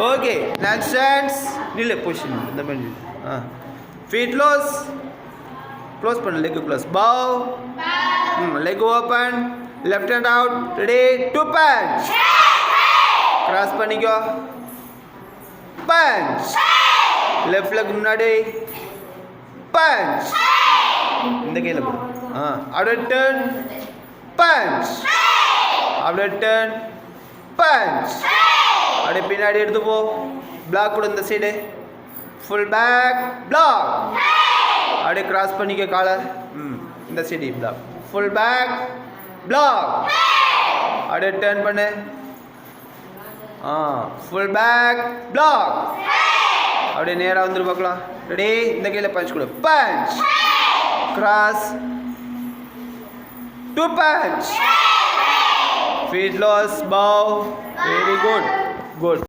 okay next hands நில்லு position இந்த மாதிரி ஃபீட் க்ளோஸ் பண்ணு leg close bow leg open left hand out ready to punch cross பண்ணிக்கோ punch left leg முன்னாடி punch இந்த கையில் போடு அப்படியே டர்ன் பஞ்ச் அப்படியே டர்ன் பஞ்ச் அப்படியே பின்னாடி எடுத்து போ பிளாக் கூட இந்த சைடு ஃபுல் பேக் பிளாக் அப்படியே கிராஸ் பண்ணிக்க காலை இந்த side block full back block அப்படியே டர்ன் பண்ணு ஃபுல் பேக் பிளாக் அப்படியே நேராக வந்துரு பார்க்கலாம் ரெடி இந்த கையில் பஞ்ச் கொடு punch cross to punch feet loss bow very good